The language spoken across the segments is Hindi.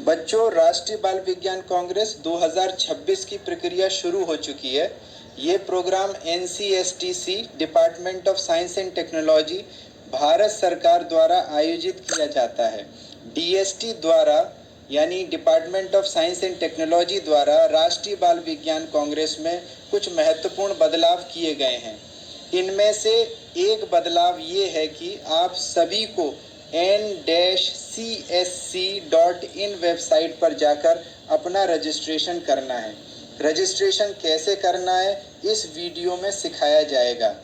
बच्चों, राष्ट्रीय बाल विज्ञान कांग्रेस 2026 की प्रक्रिया शुरू हो चुकी है। ये program NCSTC department of science and technology Bharat सरकार द्वारा आयोजित किया जाता है। DST द्वारा यानी department of science and technology द्वारा राष्ट्रीय बाल विज्ञान कांग्रेस में कुछ महत्वपूर्ण बदलाव किए गए हैं। इनमें से एक बदलाव ये है कि आप सभी को n-csc.in वेबसाइट पर जाकर अपना रजिस्ट्रेशन करना है। रजिस्ट्रेशन कैसे करना है इस वीडियो में सिखाया जाएगा।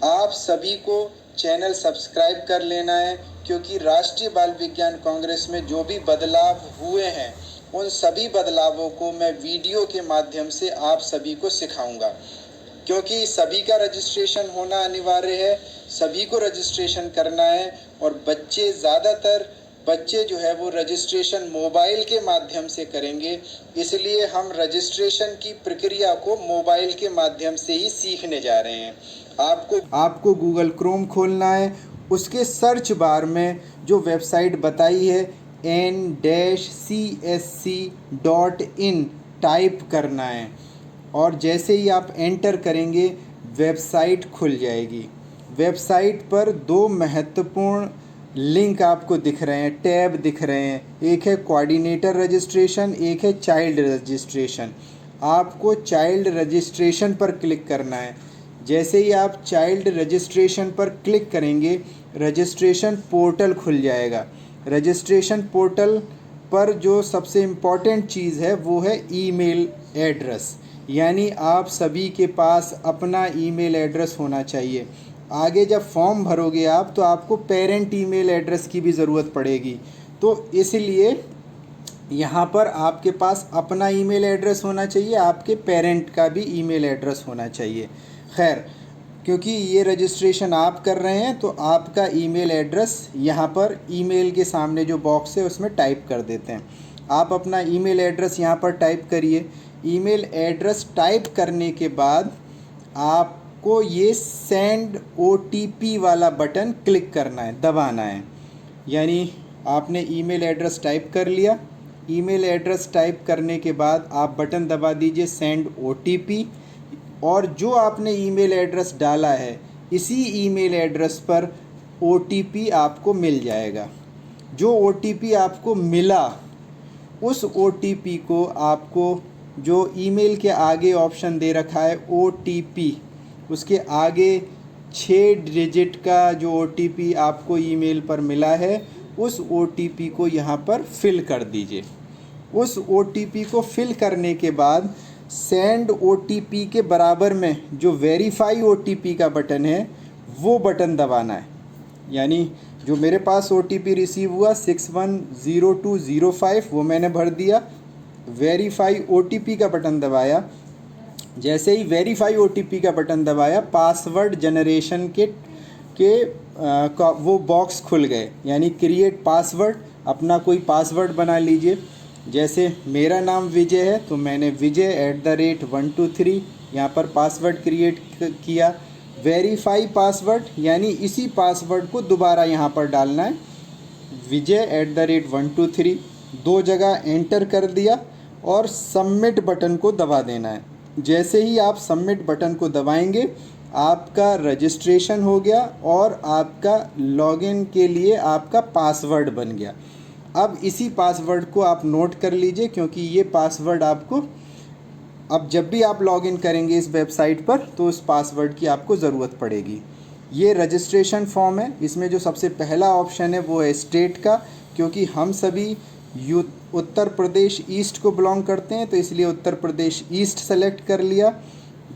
आप सभी को चैनल सब्सक्राइब कर लेना है, क्योंकि राष्ट्रीय बाल विज्ञान कांग्रेस में जो भी बदलाव हुए हैं उन सभी बदलावों को मैं वीडियो के माध्यम से आप सभी को सिखाऊंगा। क्योंकि सभी का रजिस्ट्रेशन होना अनिवार्य है, सभी को रजिस्ट्रेशन करना है और ज़्यादातर बच्चे जो है वो रजिस्ट्रेशन मोबाइल के माध्यम से करेंगे, इसलिए हम रजिस्ट्रेशन की प्रक्रिया को मोबाइल के माध्यम से ही सीखने जा रहे हैं। आपको गूगल क्रोम खोलना है, उसके सर्च बार में जो वेबसाइट बताई है n-csc.in टाइप करना है और जैसे ही आप एंटर करेंगे वेबसाइट खुल जाएगी। वेबसाइट पर दो महत्वपूर्ण लिंक आपको दिख रहे हैं, टैब दिख रहे हैं। एक है कोऑर्डिनेटर रजिस्ट्रेशन, एक है चाइल्ड रजिस्ट्रेशन। आपको चाइल्ड रजिस्ट्रेशन पर क्लिक करना है। जैसे ही आप चाइल्ड रजिस्ट्रेशन पर क्लिक करेंगे रजिस्ट्रेशन पोर्टल खुल जाएगा। रजिस्ट्रेशन पोर्टल पर जो सबसे इम्पॉर्टेंट चीज़ है वो है ईमेल एड्रेस, यानी आप सभी के पास अपना ईमेल एड्रेस होना चाहिए। आगे जब फॉर्म भरोगे आप तो आपको पेरेंट ईमेल एड्रेस की भी ज़रूरत पड़ेगी, तो इसलिए यहाँ पर आपके पास अपना ईमेल एड्रेस होना चाहिए, आपके पेरेंट का भी ईमेल एड्रेस होना चाहिए। खैर, क्योंकि ये रजिस्ट्रेशन आप कर रहे हैं तो आपका ईमेल एड्रेस यहाँ पर ईमेल के सामने जो बॉक्स है उसमें टाइप कर देते हैं। आप अपना ईमेल एड्रेस यहाँ पर टाइप करिए। ईमेल एड्रेस टाइप करने के बाद आपको ये सेंड OTP वाला बटन क्लिक करना है, दबाना है। यानी आपने ईमेल एड्रेस टाइप कर लिया। ईमेल एड्रेस टाइप करने के बाद आप बटन दबा दीजिए सेंड OTP, और जो आपने ईमेल एड्रेस डाला है इसी ईमेल एड्रेस पर OTP आपको मिल जाएगा। जो OTP आपको मिला उस OTP को आपको जो ईमेल के आगे ऑप्शन दे रखा है OTP, उसके आगे 6 डिजिट का जो OTP आपको ईमेल पर मिला है उस OTP को यहाँ पर फिल कर दीजिए। उस OTP को फिल करने के बाद सेंड OTP के बराबर में जो वेरीफाई OTP का बटन है वो बटन दबाना है। यानी जो मेरे पास OTP रिसीव हुआ 610205 वो मैंने भर दिया। वेरीफाई OTP का बटन दबाया। जैसे ही वेरीफाई OTP का बटन दबाया पासवर्ड जनरेशन वो बॉक्स खुल गए, यानी क्रिएट पासवर्ड। अपना कोई पासवर्ड बना लीजिए। जैसे मेरा नाम विजय है तो मैंने विजय@123 यहाँ पर पासवर्ड क्रिएट किया। वेरीफाई पासवर्ड यानी इसी पासवर्ड को दोबारा यहाँ पर डालना है, विजय@123, 2 जगह एंटर कर दिया और सबमिट बटन को दबा देना है। जैसे ही आप सबमिट बटन को दबाएंगे आपका रजिस्ट्रेशन हो गया और आपका लॉगिन के लिए आपका पासवर्ड बन गया। अब इसी पासवर्ड को आप नोट कर लीजिए, क्योंकि ये पासवर्ड आपको अब जब भी आप लॉगिन करेंगे इस वेबसाइट पर तो उस पासवर्ड की आपको ज़रूरत पड़ेगी। ये रजिस्ट्रेशन फॉर्म है। इसमें जो सबसे पहला ऑप्शन है वो है स्टेट का, क्योंकि हम सभी उत्तर प्रदेश ईस्ट को बिलोंग करते हैं तो इसलिए उत्तर प्रदेश ईस्ट सेलेक्ट कर लिया।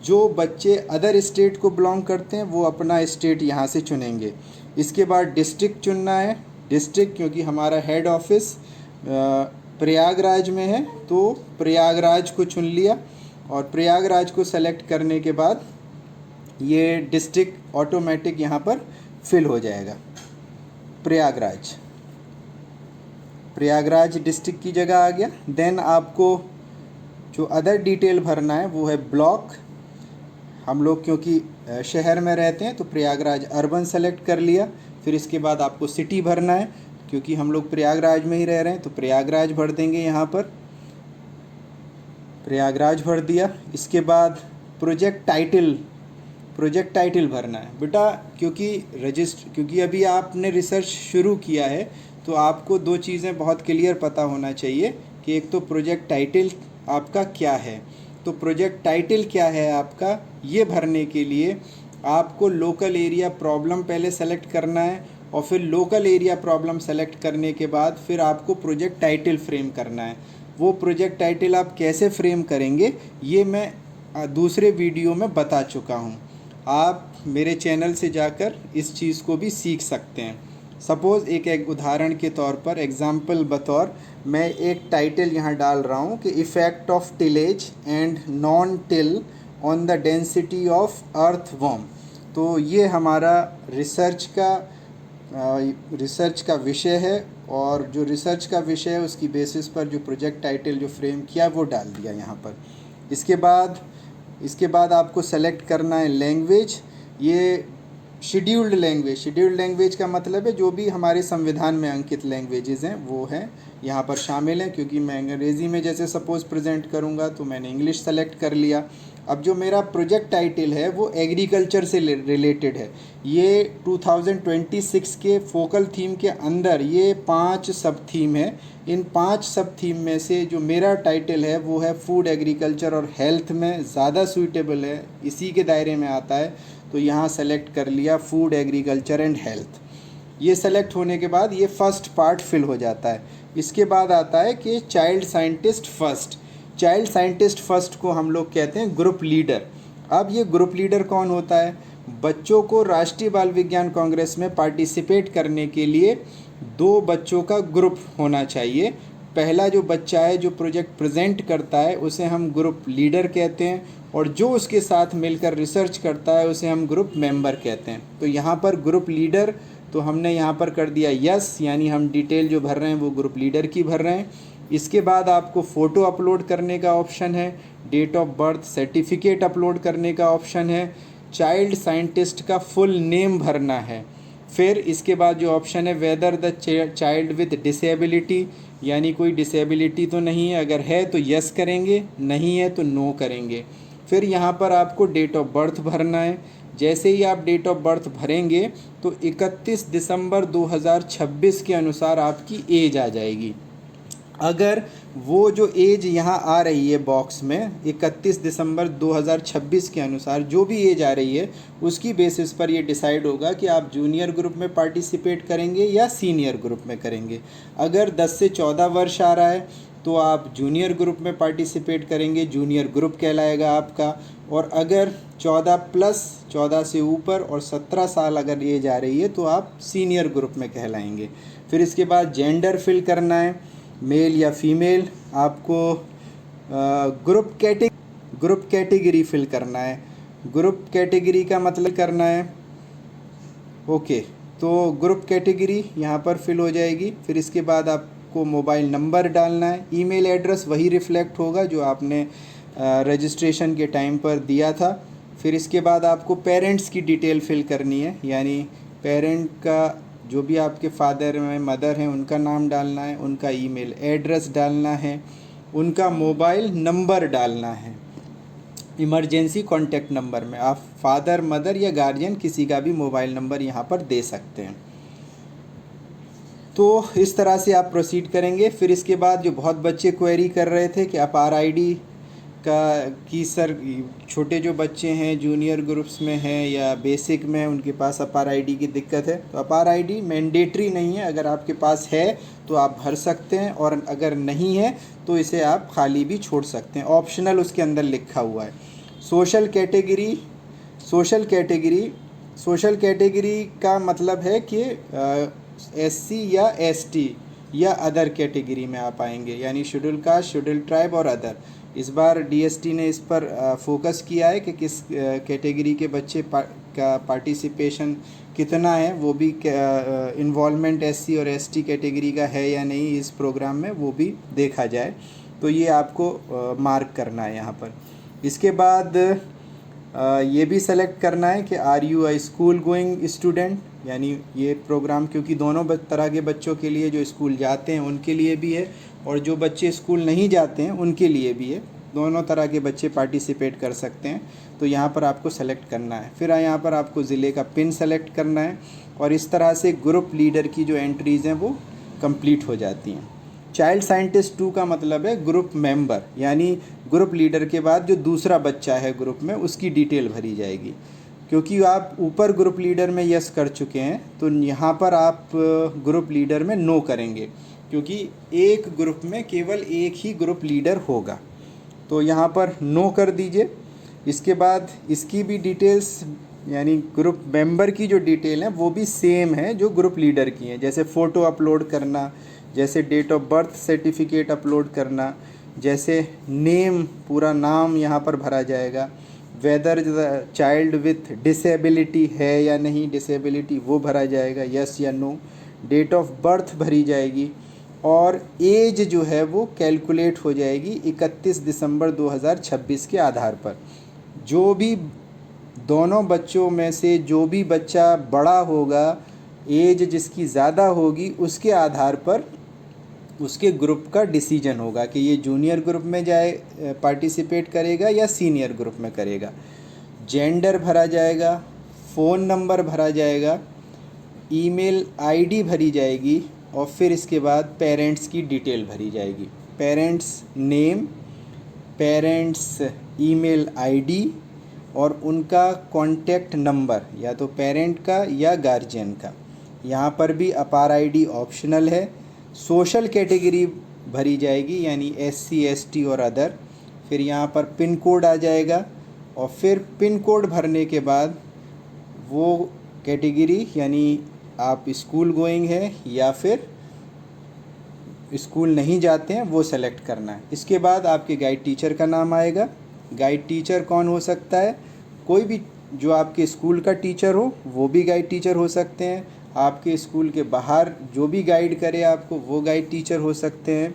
जो बच्चे अदर स्टेट को बिलोंग करते हैं वो अपना स्टेट यहाँ से चुनेंगे। इसके बाद डिस्ट्रिक्ट चुनना है। डिस्ट्रिक्ट क्योंकि हमारा हेड ऑफिस प्रयागराज में है तो प्रयागराज को चुन लिया, और प्रयागराज को सेलेक्ट करने के बाद ये डिस्ट्रिक्ट ऑटोमेटिक यहाँ पर फिल हो जाएगा। प्रयागराज डिस्ट्रिक्ट की जगह आ गया। देन आपको जो अदर डिटेल भरना है वो है ब्लॉक। हम लोग क्योंकि शहर में रहते हैं तो प्रयागराज अर्बन सेलेक्ट कर लिया। फिर इसके बाद आपको सिटी भरना है। क्योंकि हम लोग प्रयागराज में ही रह रहे हैं तो प्रयागराज भर देंगे, यहाँ पर प्रयागराज भर दिया। इसके बाद प्रोजेक्ट टाइटल भरना है बेटा, क्योंकि अभी आपने रिसर्च शुरू किया है तो आपको दो चीज़ें बहुत क्लियर पता होना चाहिए कि एक तो प्रोजेक्ट टाइटल आपका क्या है। तो प्रोजेक्ट टाइटल क्या है आपका, ये भरने के लिए आपको लोकल एरिया प्रॉब्लम पहले सेलेक्ट करना है, और फिर लोकल एरिया प्रॉब्लम सेलेक्ट करने के बाद फिर आपको प्रोजेक्ट टाइटल फ्रेम करना है। वो प्रोजेक्ट टाइटल आप कैसे फ्रेम करेंगे ये मैं दूसरे वीडियो में बता चुका हूँ। आप मेरे चैनल से जाकर इस चीज़ को भी सीख सकते हैं। सपोज़ एक उदाहरण के तौर पर, एग्जाम्पल बतौर मैं एक टाइटल यहाँ डाल रहा हूँ कि effect of tillage and non till on the density of earthworm. तो ये हमारा रिसर्च का विषय है, और जो रिसर्च का विषय है उसकी बेसिस पर जो प्रोजेक्ट टाइटल जो फ्रेम किया वो डाल दिया यहाँ पर। इसके बाद आपको सेलेक्ट करना है लैंग्वेज। ये शेड्यूल्ड लैंग्वेज का मतलब है जो भी हमारे संविधान में अंकित लैंग्वेजेस हैं वो हैं यहाँ पर शामिल हैं। क्योंकि मैं अंग्रेज़ी में जैसे सपोज़ प्रेजेंट करूँगा तो मैंने इंग्लिश सेलेक्ट कर लिया। अब जो मेरा प्रोजेक्ट टाइटल है वो एग्रीकल्चर से रिलेटेड है। ये 2026 के फोकल थीम के अंदर ये 5 सब थीम है। इन 5 सब थीम में से जो मेरा टाइटल है वो है फूड, एग्रीकल्चर और हेल्थ में ज़्यादा सूटेबल है, इसी के दायरे में आता है। तो यहाँ सेलेक्ट कर लिया फूड, एग्रीकल्चर एंड हेल्थ। ये सेलेक्ट होने के बाद ये फर्स्ट पार्ट फिल हो जाता है। इसके बाद आता है कि चाइल्ड साइंटिस्ट फर्स्ट को हम लोग कहते हैं ग्रुप लीडर। अब ये ग्रुप लीडर कौन होता है? बच्चों को राष्ट्रीय बाल विज्ञान कांग्रेस में पार्टिसिपेट करने के लिए 2 बच्चों का ग्रुप होना चाहिए। पहला जो बच्चा है जो प्रोजेक्ट प्रेजेंट करता है उसे हम ग्रुप लीडर कहते हैं, और जो उसके साथ मिलकर रिसर्च करता है उसे हम ग्रुप मेंबर कहते हैं। तो यहाँ पर ग्रुप लीडर तो हमने यहाँ पर कर दिया यस, यानी हम डिटेल जो भर रहे हैं वो ग्रुप लीडर की भर रहे हैं। इसके बाद आपको फ़ोटो अपलोड करने का ऑप्शन है, date of birth certificate upload करने का ऑप्शन है, चाइल्ड साइंटिस्ट का फुल नेम भरना है। फिर इसके बाद जो ऑप्शन है whether the child with disability, यानी कोई डिसेबिलिटी तो नहीं है, अगर है तो यस करेंगे, नहीं है तो नो करेंगे। फिर यहाँ पर आपको डेट ऑफ बर्थ भरना है। जैसे ही आप डेट ऑफ बर्थ भरेंगे तो 31 दिसंबर 2026 के अनुसार आपकी एज आ जाएगी। अगर वो जो एज यहाँ आ रही है बॉक्स में 31 दिसंबर 2026 के अनुसार जो भी एज आ रही है उसकी बेसिस पर ये डिसाइड होगा कि आप जूनियर ग्रुप में पार्टिसिपेट करेंगे या सीनियर ग्रुप में करेंगे। अगर 10 से 14 वर्ष आ रहा है तो आप जूनियर ग्रुप में पार्टिसिपेट करेंगे, जूनियर ग्रुप कहलाएगा आपका। और अगर 14 से ऊपर और 17 साल अगर एज आ रही है तो आप सीनियर ग्रुप में कहलाएंगे। फिर इसके बाद जेंडर फिल करना है, मेल या फीमेल। आपको ग्रुप कैटेगरी फिल करना है। ग्रुप कैटेगरी का मतलब करना है ओके, तो ग्रुप कैटेगरी यहाँ पर फिल हो जाएगी। फिर इसके बाद आपको मोबाइल नंबर डालना है, ईमेल एड्रेस वही रिफ्लेक्ट होगा जो आपने रजिस्ट्रेशन के टाइम पर दिया था। फिर इसके बाद आपको पेरेंट्स की डिटेल फिल करनी है, यानी पेरेंट का जो भी आपके फादर में मदर हैं उनका नाम डालना है, उनका ईमेल एड्रेस डालना है, उनका मोबाइल नंबर डालना है। इमरजेंसी कॉन्टैक्ट नंबर में आप फादर, मदर या गार्जियन किसी का भी मोबाइल नंबर यहाँ पर दे सकते हैं। तो इस तरह से आप प्रोसीड करेंगे। फिर इसके बाद जो बहुत बच्चे क्वेरी कर रहे थे कि अपार आईडी कि सर छोटे जो बच्चे हैं जूनियर ग्रुप्स में हैं या बेसिक में हैं उनके पास अपार आईडी की दिक्कत है, तो अपार आईडी मैंडेटरी नहीं है। अगर आपके पास है तो आप भर सकते हैं, और अगर नहीं है तो इसे आप खाली भी छोड़ सकते हैं, ऑप्शनल उसके अंदर लिखा हुआ है। सोशल कैटेगरी का मतलब है कि SC या ST या अदर कैटेगरी में आप आएंगे, यानी शेड्यूल कास्ट, शेड्यूल ट्राइब और अदर। इस बार DST ने इस पर फोकस किया है कि किस कैटेगरी के बच्चे का पार्टिसिपेशन कितना है, वो भी इन्वॉल्वमेंट SC और ST कैटेगरी का है या नहीं इस प्रोग्राम में, वो भी देखा जाए। तो ये आपको मार्क करना है यहाँ पर। इसके बाद ये भी सेलेक्ट करना है कि are you a school going student, यानी ये प्रोग्राम क्योंकि दोनों तरह के बच्चों के लिए, जो स्कूल जाते हैं उनके लिए भी है और जो बच्चे स्कूल नहीं जाते हैं उनके लिए भी है। दोनों तरह के बच्चे पार्टिसिपेट कर सकते हैं। तो यहाँ पर आपको सेलेक्ट करना है, फिर यहाँ पर आपको ज़िले का पिन सेलेक्ट करना है और इस तरह से ग्रुप लीडर की जो एंट्रीज़ हैं वो कंप्लीट हो जाती हैं। चाइल्ड साइंटिस्ट 2 का मतलब है ग्रुप मेंबर, यानी ग्रुप लीडर के बाद जो दूसरा बच्चा है ग्रुप में उसकी डिटेल भरी जाएगी। क्योंकि आप ऊपर ग्रुप लीडर में यस कर चुके हैं तो यहाँ पर आप ग्रुप लीडर में नो करेंगे, क्योंकि एक ग्रुप में केवल एक ही ग्रुप लीडर होगा। तो यहाँ पर नो कर दीजिए। इसके बाद इसकी भी डिटेल्स, यानी ग्रुप मेंबर की जो डिटेल है वो भी सेम है जो ग्रुप लीडर की है। जैसे फ़ोटो अपलोड करना, जैसे date of birth certificate upload करना, जैसे नेम, पूरा नाम यहाँ पर भरा जाएगा। वेदर चाइल्ड विथ डिसेबिलिटी है या नहीं डिसेबिलिटी वो भरा जाएगा, यस या नो। डेट ऑफ बर्थ भरी जाएगी और एज जो है वो कैलकुलेट हो जाएगी 31 दिसंबर 2026 के आधार पर। जो भी दोनों बच्चों में से जो भी बच्चा बड़ा होगा, एज जिसकी ज़्यादा होगी, उसके आधार पर उसके ग्रुप का डिसीजन होगा कि ये जूनियर ग्रुप में जाए पार्टिसिपेट करेगा या सीनियर ग्रुप में करेगा। जेंडर भरा जाएगा, फ़ोन नंबर भरा जाएगा, ईमेल आईडी भरी जाएगी और फिर इसके बाद पेरेंट्स की डिटेल भरी जाएगी। Parents name, parents email ID और उनका कॉन्टैक्ट नंबर, या तो पेरेंट का या गार्जियन का। यहाँ पर भी अपार आईडी ऑप्शनल है। सोशल कैटेगरी भरी जाएगी, यानी SC ST और अदर। फिर यहाँ पर पिन कोड आ जाएगा और फिर पिन कोड भरने के बाद वो कैटेगरी, यानी आप स्कूल गोइंग है या फिर स्कूल नहीं जाते हैं, वो सेलेक्ट करना है। इसके बाद आपके गाइड टीचर का नाम आएगा। गाइड टीचर कौन हो सकता है? कोई भी जो आपके स्कूल का टीचर हो वो भी गाइड टीचर हो सकते हैं। आपके स्कूल के बाहर जो भी गाइड करे आपको वो गाइड टीचर हो सकते हैं।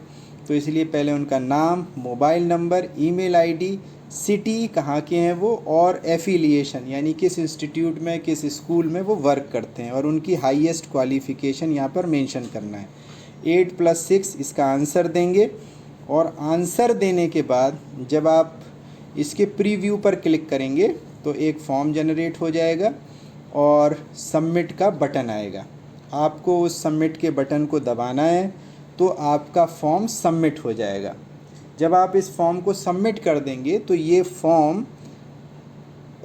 तो इसलिए पहले उनका नाम, mobile number, email ID, city कहाँ के हैं वो, और एफिलिएशन यानी किस इंस्टीट्यूट में, किस स्कूल में वो वर्क करते हैं, और उनकी हाईएस्ट क्वालिफ़िकेशन यहाँ पर मेंशन करना है। 8+6 इसका आंसर देंगे और आंसर देने के बाद जब आप इसके प्रीव्यू पर क्लिक करेंगे तो एक फॉर्म जनरेट हो जाएगा और सबमिट का बटन आएगा। आपको उस सबमिट के बटन को दबाना है तो आपका फॉर्म सबमिट हो जाएगा। जब आप इस फॉर्म को सबमिट कर देंगे तो ये फॉर्म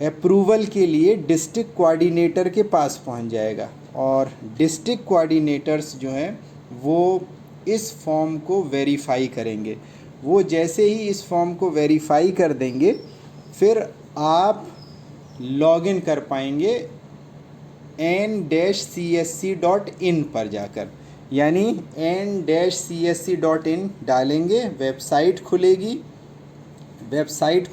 अप्रूवल के लिए डिस्ट्रिक्ट कोऑर्डिनेटर के पास पहुंच जाएगा और डिस्ट्रिक्ट कोऑर्डिनेटर्स जो हैं वो इस फॉर्म को वेरीफाई करेंगे। वो जैसे ही इस फॉर्म को वेरीफाई कर देंगे फिर आप लॉगिन कर पाएंगे n-csc.in पर जाकर, यानी n-csc.in डालेंगे, वेबसाइट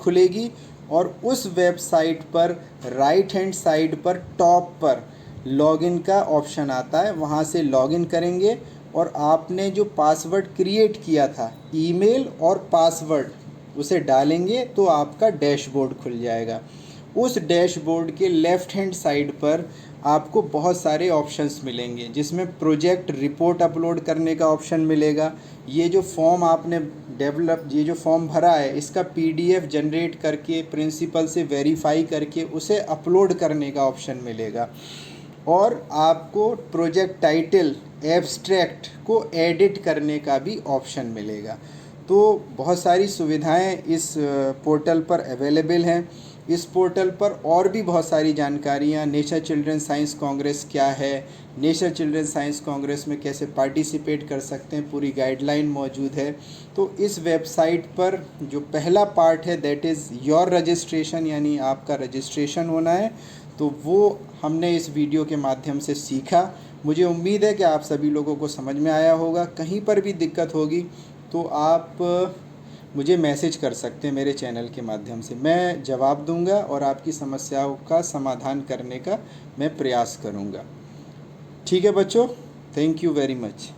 खुलेगी और उस वेबसाइट पर राइट हैंड साइड पर टॉप पर लॉगिन का ऑप्शन आता है, वहाँ से लॉगिन करेंगे और आपने जो पासवर्ड क्रिएट किया था, ईमेल और पासवर्ड, उसे डालेंगे तो आपका डैशबोर्ड खुल जाएगा। उस डैशबोर्ड के लेफ़्ट हैंड साइड पर आपको बहुत सारे ऑप्शंस मिलेंगे, जिसमें प्रोजेक्ट रिपोर्ट अपलोड करने का ऑप्शन मिलेगा। ये जो फॉर्म आपने ये जो फॉर्म भरा है इसका PDF जनरेट करके प्रिंसिपल से वेरीफाई करके उसे अपलोड करने का ऑप्शन मिलेगा और आपको प्रोजेक्ट टाइटल, एब्स्ट्रैक्ट को एडिट करने का भी ऑप्शन मिलेगा। तो बहुत सारी सुविधाएं इस पोर्टल पर अवेलेबल हैं। इस पोर्टल पर और भी बहुत सारी जानकारियाँ, नेशनल चिल्ड्रन साइंस कांग्रेस क्या है, नेशनल चिल्ड्रन साइंस कांग्रेस में कैसे पार्टिसिपेट कर सकते हैं, पूरी गाइडलाइन मौजूद है। तो इस वेबसाइट पर जो पहला पार्ट है दैट इज़ योर रजिस्ट्रेशन, यानी आपका रजिस्ट्रेशन होना है, तो वो हमने इस वीडियो के माध्यम से सीखा। मुझे उम्मीद है कि आप सभी लोगों को समझ में आया होगा। कहीं पर भी दिक्कत होगी तो आप मुझे मैसेज कर सकते हैं मेरे चैनल के माध्यम से, मैं जवाब दूंगा और आपकी समस्याओं का समाधान करने का मैं प्रयास करूंगा। ठीक है बच्चों, थैंक यू वेरी मच।